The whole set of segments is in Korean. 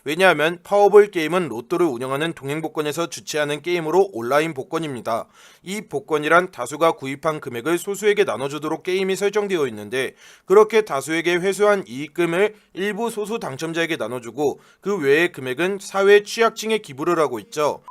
왜냐하면 파워볼 게임은 로또를 운영하는 동행복권에서 주최하는 게임으로 온라인 복권입니다. 이 복권이란 다수가 구입한 금액을 소수에게 나눠주도록 게임이 설정되어 있는데, 그렇게 다수에게 회수한 이익금을 일부 소수 당첨자에게 나눠주고 그 외의 금액은 사회 취약층에 기부를 하고 있죠.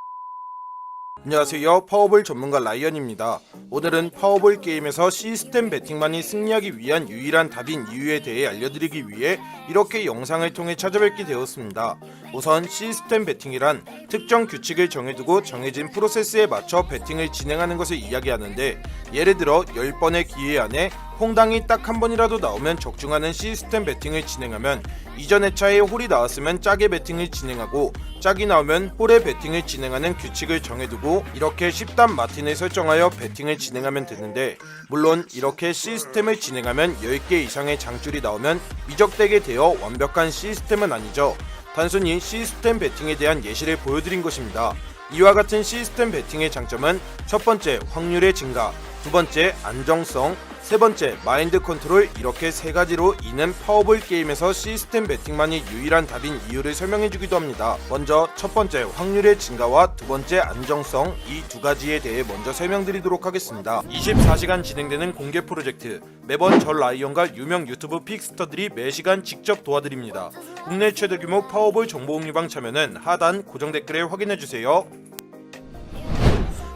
안녕하세요, 파워볼 전문가 라이언입니다. 오늘은 파워볼 게임에서 시스템 배팅만이 승리하기 위한 유일한 답인 이유에 대해 알려드리기 위해 이렇게 영상을 통해 찾아뵙게 되었습니다. 우선 시스템 배팅이란 특정 규칙을 정해두고 정해진 프로세스에 맞춰 배팅을 진행하는 것을 이야기하는데, 예를 들어 10번의 기회 안에 퐁당이 딱 한 번이라도 나오면 적중하는 시스템 배팅을 진행하면, 이전 회차에 홀이 나왔으면 짝의 배팅을 진행하고 짝이 나오면 홀의 배팅을 진행하는 규칙을 정해두고 이렇게 10단 마틴을 설정하여 배팅을 진행하면 되는데, 물론 이렇게 시스템을 진행하면 10개 이상의 장줄이 나오면 미적되게 되어 완벽한 시스템은 아니죠. 단순히 시스템 배팅에 대한 예시를 보여드린 것입니다. 이와 같은 시스템 배팅의 장점은 첫 번째, 확률의 증가, 두 번째, 안정성, 세 번째, 마인드 컨트롤, 이렇게 세 가지로 이는 파워볼 게임에서 시스템 배팅만이 유일한 답인 이유를 설명해주기도 합니다. 먼저 첫 번째, 확률의 증가와 두 번째, 안정성, 이 두 가지에 대해 먼저 설명드리도록 하겠습니다. 24시간 진행되는 공개 프로젝트, 매번 저 라이언과 유명 유튜브 픽스터들이 매시간 직접 도와드립니다. 국내 최대 규모 파워볼 정보공유방 참여는 하단 고정 댓글에 확인해주세요.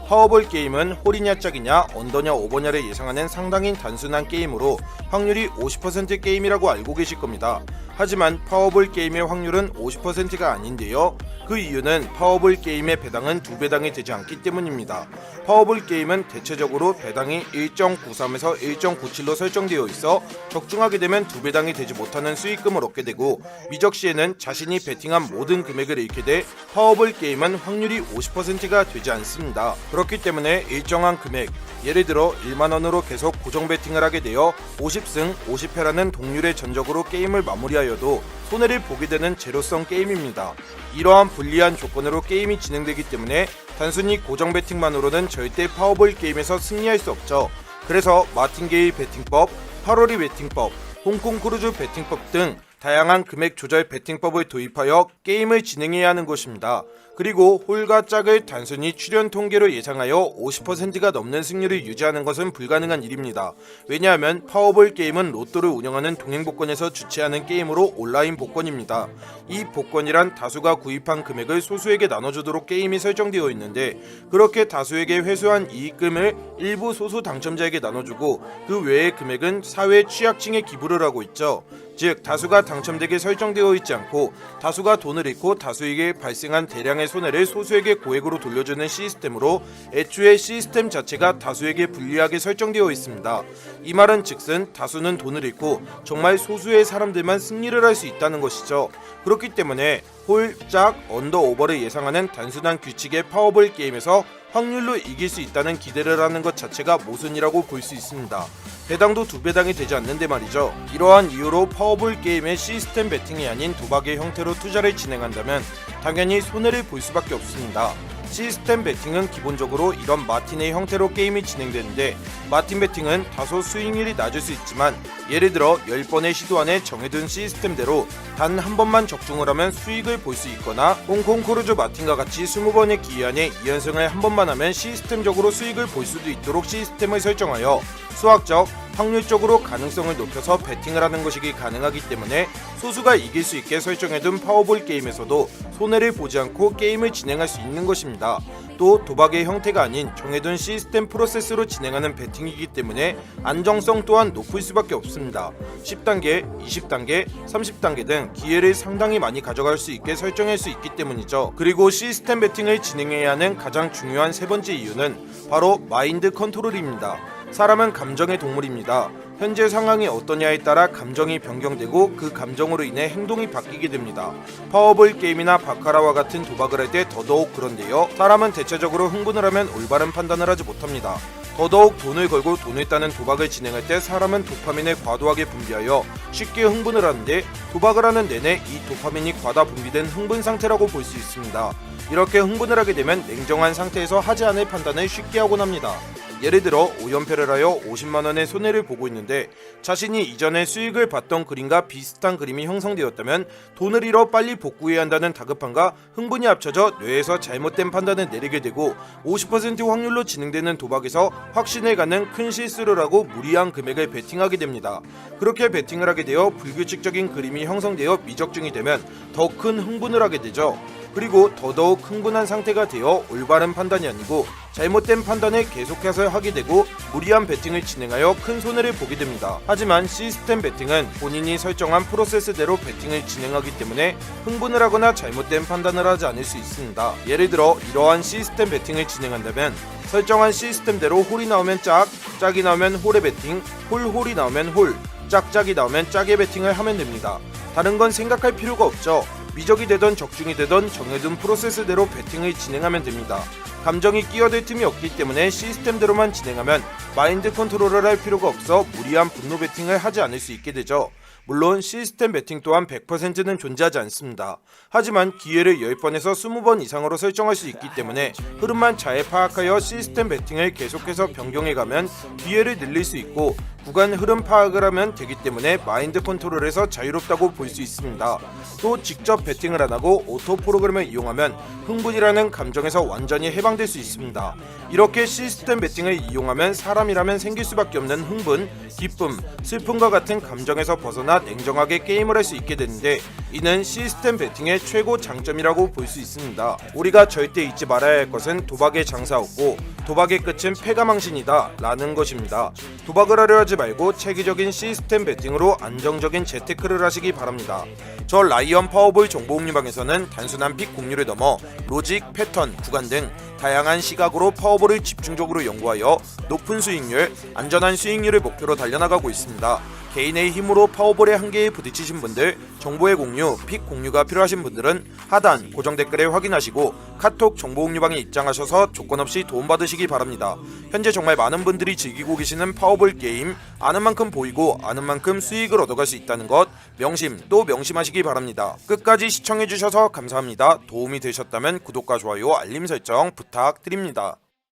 파워볼 게임은 홀이냐 짝이냐 언더냐 오버냐를 예상하는 상당히 단순한 게임으로 확률이 50% 게임이라고 알고 계실 겁니다. 하지만 파워볼 게임의 확률은 50%가 아닌데요. 그 이유는 파워볼 게임의 배당은 2배당이 되지 않기 때문입니다. 파워볼 게임은 대체적으로 배당이 1.93에서 1.97로 설정되어 있어 적중하게 되면 2배당이 되지 못하는 수익금을 얻게 되고, 미적 시에는 자신이 베팅한 모든 금액을 잃게 돼 파워볼 게임은 확률이 50%가 되지 않습니다. 그렇기 때문에 일정한 금액, 예를 들어 1만원으로 계속 고정 베팅을 하게 되어 50승 50패라는 동률의 전적으로 게임을 마무리하여도 손해를 보게 되는 제로성 게임입니다. 이러한 불리한 조건으로 게임이 진행되기 때문에 단순히 고정 베팅만으로는 절대 파워볼 게임에서 승리할 수 없죠. 그래서 마틴게일 베팅법, 파로리 베팅법, 홍콩 크루즈 베팅법 등 다양한 금액 조절 베팅법을 도입하여 게임을 진행해야 하는 것입니다. 그리고 홀과 짝을 단순히 출연 통계로 예상하여 50%가 넘는 승률을 유지하는 것은 불가능한 일입니다. 왜냐하면 파워볼 게임은 로또를 운영하는 동행복권에서 주최하는 게임으로 온라인 복권입니다. 이 복권이란 다수가 구입한 금액을 소수에게 나눠주도록 게임이 설정되어 있는데, 그렇게 다수에게 회수한 이익금을 일부 소수 당첨자에게 나눠주고 그 외의 금액은 사회 취약층에 기부를 하고 있죠. 즉 다수가 당첨되게 설정되어 있지 않고 다수가 돈을 잃고 다수에게 발생한 대량의 손해를 소수에게 고액으로 돌려주는 시스템으로 애초에 시스템 자체가 다수에게 불리하게 설정되어 있습니다. 이 말은 즉슨 다수는 돈을 잃고 정말 소수의 사람들만 승리를 할 수 있다는 것이죠. 그렇기 때문에 홀, 짝, 언더, 오버를 예상하는 단순한 규칙의 파워볼 게임에서 확률로 이길 수 있다는 기대를 하는 것 자체가 모순이라고 볼 수 있습니다. 배당도 2배당이 되지 않는데 말이죠. 이러한 이유로 파워볼 게임의 시스템 배팅이 아닌 도박의 형태로 투자를 진행한다면 당연히 손해를 볼 수밖에 없습니다. 시스템 배팅은 기본적으로 이런 마틴의 형태로 게임이 진행되는데, 마틴 배팅은 다소 수익률이 낮을 수 있지만 예를 들어 10번의 시도 안에 정해둔 시스템대로 단 한 번만 적중을 하면 수익을 볼 수 있거나, 홍콩 크루즈 마틴과 같이 20번의 기회 안에 2연승을 한 번만 하면 시스템적으로 수익을 볼 수도 있도록 시스템을 설정하여 수학적, 확률적으로 가능성을 높여서 배팅을 하는 것이기 가능하기 때문에 소수가 이길 수 있게 설정해둔 파워볼 게임에서도 손해를 보지 않고 게임을 진행할 수 있는 것입니다. 또 도박의 형태가 아닌 정해둔 시스템 프로세스로 진행하는 배팅이기 때문에 안정성 또한 높을 수밖에 없습니다. 10단계, 20단계, 30단계 등 기회를 상당히 많이 가져갈 수 있게 설정할 수 있기 때문이죠. 그리고 시스템 배팅을 진행해야 하는 가장 중요한 세 번째 이유는 바로 마인드 컨트롤입니다. 사람은 감정의 동물입니다. 현재 상황이 어떠냐에 따라 감정이 변경되고 그 감정으로 인해 행동이 바뀌게 됩니다. 파워볼 게임이나 바카라와 같은 도박을 할 때 더더욱 그런데요. 사람은 대체적으로 흥분을 하면 올바른 판단을 하지 못합니다. 더더욱 돈을 걸고 돈을 따는 도박을 진행할 때 사람은 도파민을 과도하게 분비하여 쉽게 흥분을 하는데, 도박을 하는 내내 이 도파민이 과다 분비된 흥분 상태라고 볼 수 있습니다. 이렇게 흥분을 하게 되면 냉정한 상태에서 하지 않을 판단을 쉽게 하곤 합니다. 예를 들어 5연패를 하여 50만원의 손해를 보고 있는데 자신이 이전에 수익을 봤던 그림과 비슷한 그림이 형성되었다면 돈을 잃어 빨리 복구해야 한다는 다급함과 흥분이 합쳐져 뇌에서 잘못된 판단을 내리게 되고 50% 확률로 진행되는 도박에서 확신을 갖는 큰 실수를 하고 무리한 금액을 베팅하게 됩니다. 그렇게 베팅을 하게 되어 불규칙적인 그림이 형성되어 미적중이 되면 더 큰 흥분을 하게 되죠. 그리고 더더욱 흥분한 상태가 되어 올바른 판단이 아니고 잘못된 판단을 계속해서 하게 되고 무리한 베팅을 진행하여 큰 손해를 보게 됩니다. 하지만 시스템 베팅은 본인이 설정한 프로세스대로 베팅을 진행하기 때문에 흥분을 하거나 잘못된 판단을 하지 않을 수 있습니다. 예를 들어 이러한 시스템 베팅을 진행한다면 설정한 시스템대로 홀이 나오면 짝, 짝이 나오면 홀에 베팅, 홀이 나오면 홀, 짝이 나오면 짝에 베팅을 하면 됩니다. 다른 건 생각할 필요가 없죠. 미적이 되던 적중이 되던 정해둔 프로세스대로 베팅을 진행하면 됩니다. 감정이 끼어들 틈이 없기 때문에 시스템대로만 진행하면 마인드 컨트롤을 할 필요가 없어 무리한 분노 베팅을 하지 않을 수 있게 되죠. 물론 시스템 베팅 또한 100%는 존재하지 않습니다. 하지만 기회를 10번에서 20번 이상으로 설정할 수 있기 때문에 흐름만 잘 파악하여 시스템 베팅을 계속해서 변경해가면 기회를 늘릴 수 있고 구간 흐름 파악을 하면 되기 때문에 마인드 컨트롤에서 자유롭다고 볼 수 있습니다. 또 직접 베팅을 안하고 오토 프로그램을 이용하면 흥분이라는 감정에서 완전히 해방될 수 있습니다. 이렇게 시스템 베팅을 이용하면 사람이라면 생길 수밖에 없는 흥분, 기쁨, 슬픔과 같은 감정에서 벗어나 냉정하게 게임을 할 수 있게 되는데 이는 시스템 베팅의 최고 장점이라고 볼 수 있습니다. 우리가 절대 잊지 말아야 할 것은 도박의 장사없고 도박의 끝은 패가망신이다 라는 것입니다. 도박을 하려 하지 말고 체계적인 시스템 베팅으로 안정적인 재테크를 하시기 바랍니다. 저 라이언 파워볼 정보응유방에서는 단순한 픽 공유를 넘어 로직, 패턴, 구간 등 다양한 시각으로 파워볼을 집중적으로 연구하여 높은 수익률, 안전한 수익률을 목표로 달려나가고 있습니다. 개인의 힘으로 파워볼의 한계에 부딪히신 분들, 정보의 공유, 픽 공유가 필요하신 분들은 하단 고정 댓글에 확인하시고 카톡 정보응유방에 입장하셔서 조건 없이 도움받으시기 바랍니다. 현재 정말 많은 분들이 즐기고 계시는 파워볼 게임, 아는 만큼 보이고 아는 만큼 수익을 얻어갈 수 있다는 것 명심 또 명심하시기 바랍니다. 끝까지 시청해주셔서 감사합니다. 도움이 되셨다면 구독과 좋아요, 알림 설정 부탁드립니다.